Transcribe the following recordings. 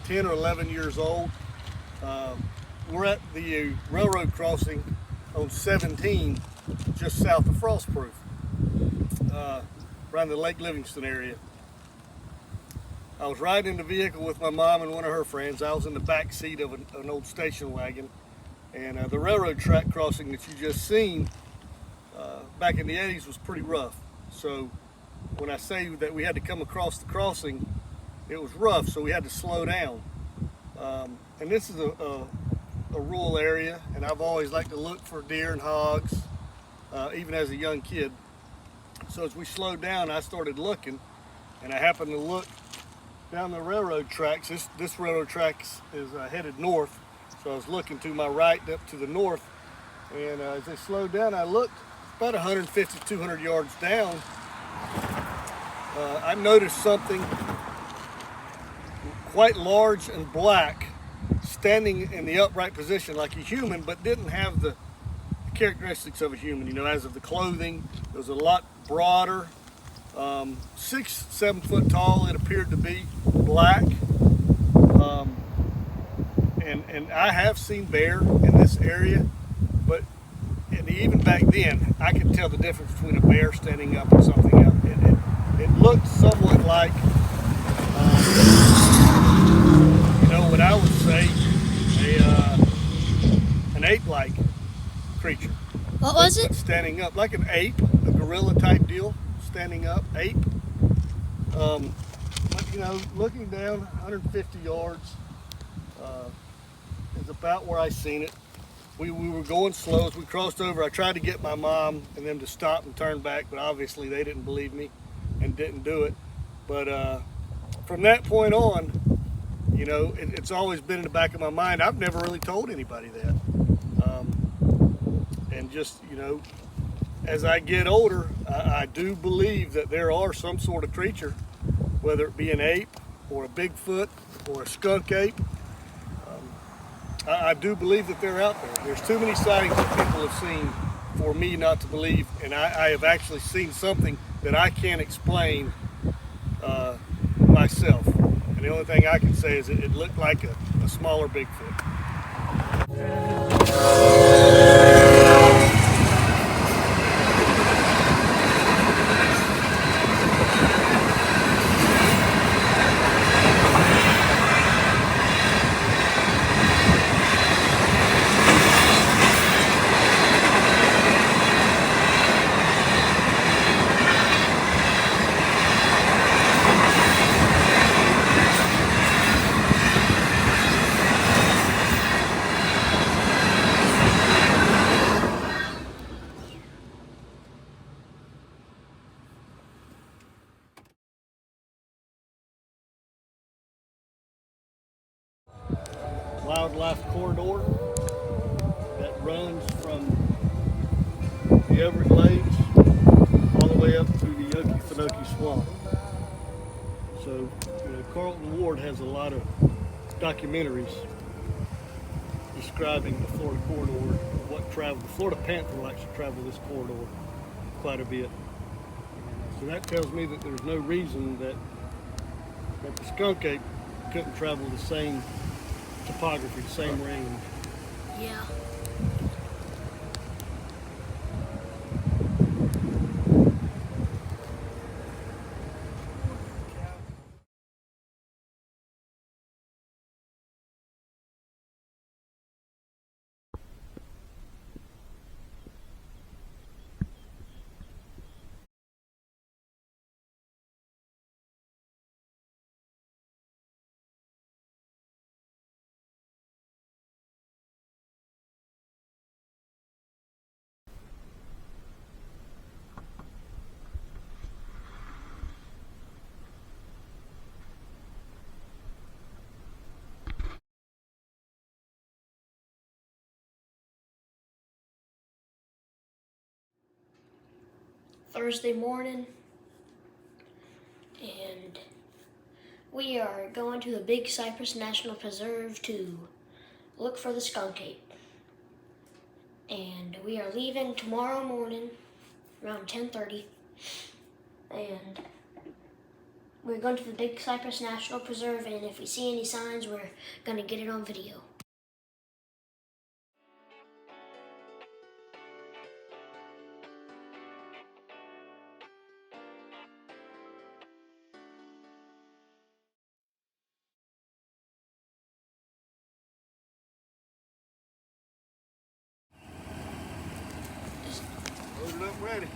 10 or 11 years old. We're at the railroad crossing on 17, just south of Frostproof, around the Lake Livingston area. I was riding in the vehicle with my mom and one of her friends. I was in the back seat of an old station wagon, and the railroad track crossing that you just seen back in the 80s was pretty rough. So when I say that we had to come across the crossing, it was rough, so we had to slow down. And this is a rural area, and I've always liked to look for deer and hogs, even as a young kid. So as we slowed down, I started looking, and I happened to look down the railroad tracks. This railroad track is headed north, so I was looking to my right up to the north, and as they slowed down, I looked about 150, 200 yards down. I noticed something quite large and black standing in the upright position like a human, but didn't have the characteristics of a human. You know, as of the clothing, it was a lot broader, 6, 7 foot tall. It appeared to be black. And I have seen bear in this area, but and even back then, I could tell the difference between a bear standing up and something else. It looked somewhat like, you know, what I would say an ape-like creature. What was it? Standing up, like an ape, a gorilla type deal, standing up, ape. But, you know, looking down 150 yards is about where I seen it. We were going slow as we crossed over. I tried to get my mom and them to stop and turn back, but obviously they didn't believe me and didn't do it. But from that point on, you know, it's always been in the back of my mind. I've never really told anybody that. And just, you know, as I get older, I do believe that there are some sort of creature, whether it be an ape or a Bigfoot or a skunk ape. I do believe that they're out there. There's too many sightings that people have seen for me not to believe, and I have actually seen something that I can't explain myself. And the only thing I can say is it looked like a smaller Bigfoot. Wildlife corridor that runs from the Everglades all the way up to the Okefenokee Swamp. So, you know, Carlton Ward has a lot of documentaries describing the Florida corridor, what traveled. The Florida panther will actually travel this corridor quite a bit. So that tells me that there's no reason that the skunk ape couldn't travel the same topography, the same range. Yeah. Thursday morning, and we are going to the Big Cypress National Preserve to look for the skunk ape. And we are leaving tomorrow morning around 10:30, and We're going to the Big Cypress National Preserve, and if we see any signs, we're going to get it on video. Loaded up, ready.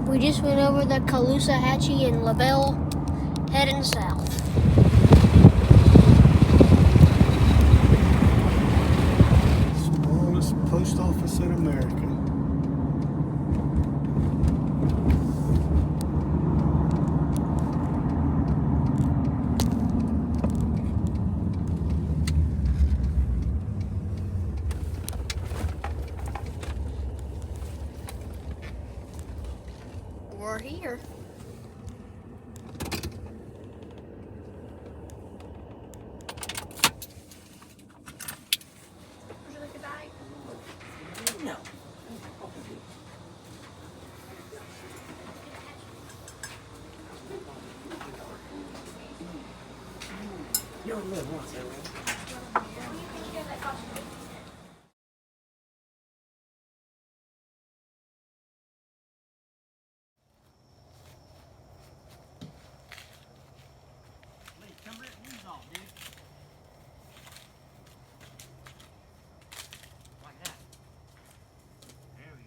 We just went over the Caloosahatchee and LaBelle, heading south. Smallest post office in America. We're here. Would you like a bag? No. You don't live once, right? Come rip these off, dude. Like that. There we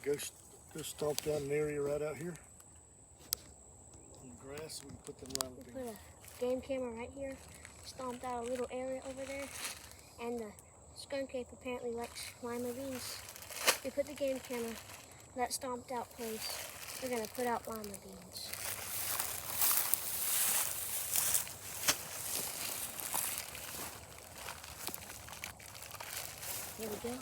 go. Go stomp down an area right out here. On the grass, we can put them lima We beans. put a game camera right here, stomped out a little area over there, and the skunk ape apparently likes lima beans. We put the game camera, that stomped out place. We're gonna put out lima beans. Here we go.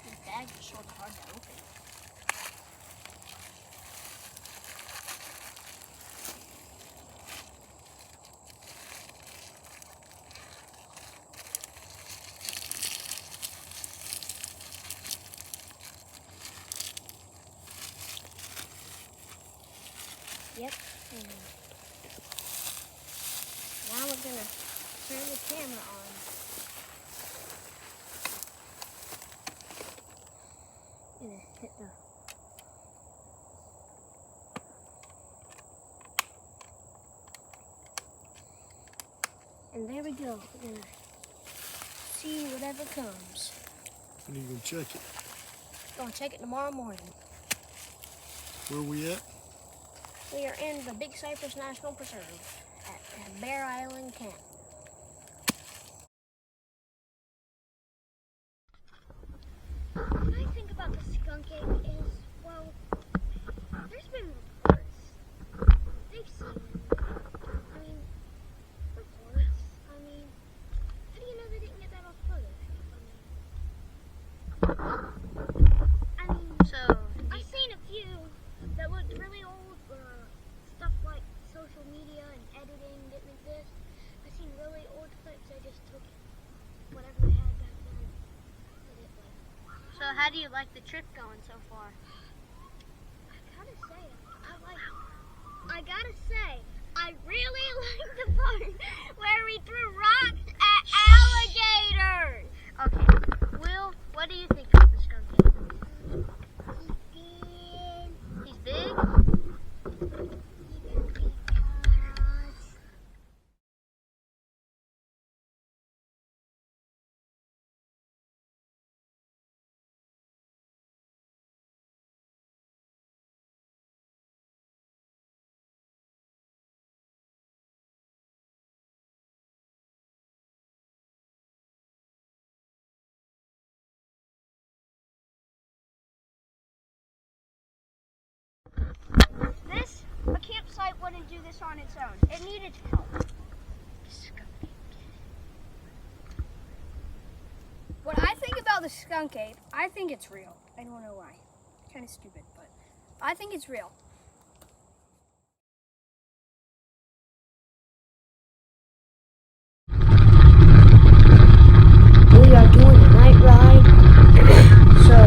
The bag is sort of hard to open. Yep. Now we're gonna turn the camera on. Gonna hit the and there we go. We're gonna see whatever comes. And you can check it. Gonna check it tomorrow morning. Where we at? We are in the Big Cypress National Preserve at Bear Island Camp. What I think about the skunk ape is, well, there's been reports. They've seen reports. How do you know they didn't get that off photos? So I've seen a few that looked really old, stuff like social media and editing didn't exist. I've seen really old clips. I just took whatever they had back then. Did it like. So how do you like the trip going so far? I gotta say, I really A campsite wouldn't do this on its own. It needed help. What I think about the skunk ape, I think it's real. I don't know why. Kind of stupid, but I think it's real. We are doing a night ride, so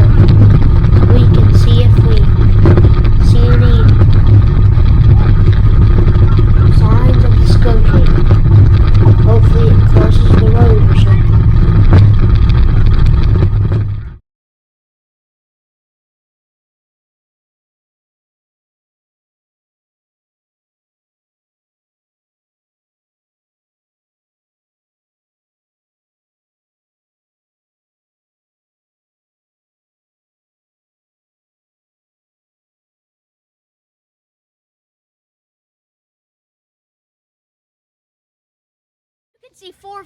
we can see if we see any signs of the skunk ape. Hopefully it crosses the road or something. You can see four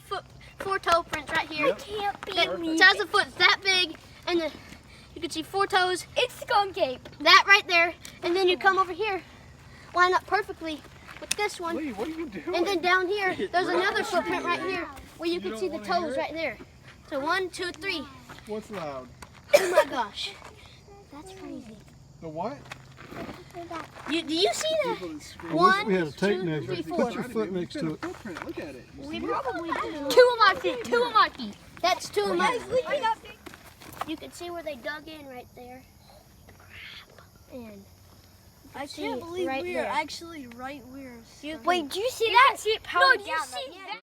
toe prints right here. It can't be. That's a foot that big, and then you can see 4 toes. It's skunk ape. That right there, and then you come over here, line up perfectly with this one, Lee, what are you doing? and then down here, there's another footprint right here where you can see the toes right there. So 1, 2, 3. What's loud? Oh my gosh, that's crazy. The what? Do you see that? I One, wish we had a tape 2, measure. 3, 4. Put your foot next to it. Look at it. We probably do. 2 of my feet. 2 of my feet. That's 2 of my. You can see where they dug in right there. And I see can't it believe right we are there. actually right where. Wait, do you see that? See it No, pounding do you down. see that?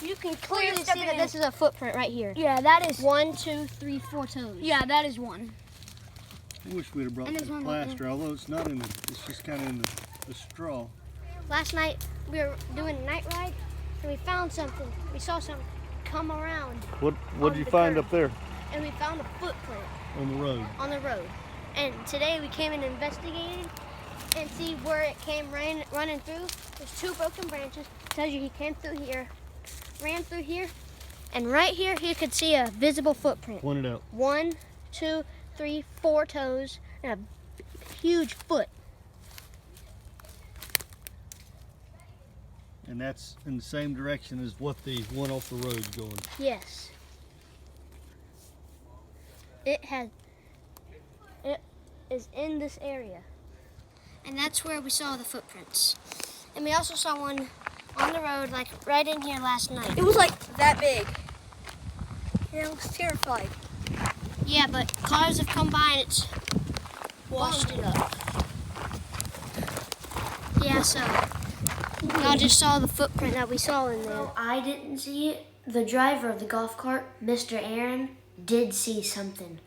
You can clearly see that this is a footprint right here. Yeah, that is. 1, 2, 3, 4 toes. Yeah, that is one. I wish we'd have brought And there's some one right plaster, although it's not in the, it's just kind of in the straw. Last night we were doing a night ride and we found something. We saw something come around What On did you the find curve. up there and we found a footprint on the road? on the road. And today we came and investigated and see where it came running through. There's 2 broken branches. Tells you he came through here, ran through here, and right here you could see a visible footprint. Point it out. 1, 2, 3, 4 toes and a huge foot. And that's in the same direction as what the one off the road's going. Yes. It is in this area. And that's where we saw the footprints. And we also saw one on the road, like right in here last night. It was like that big. Yeah, I was terrified. Yeah, but cars have come by and it's washed it up. Yeah, so y'all just saw the footprint that we saw in there. I didn't see it. The driver of the golf cart, Mr. Aaron, did see something.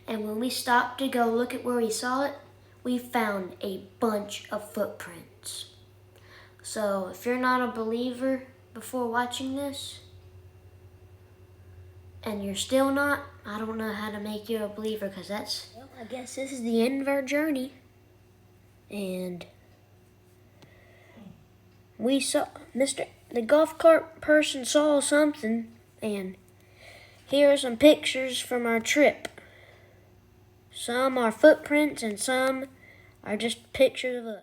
And when we stopped to go look at where we saw it, we found a bunch of footprints. So if you're not a believer before watching this, and you're still not, I don't know how to make you a believer, because that's, well, I guess this is the end of our journey. And we saw, the golf cart person saw something, and here are some pictures from our trip. Some are footprints and some are just pictures of us.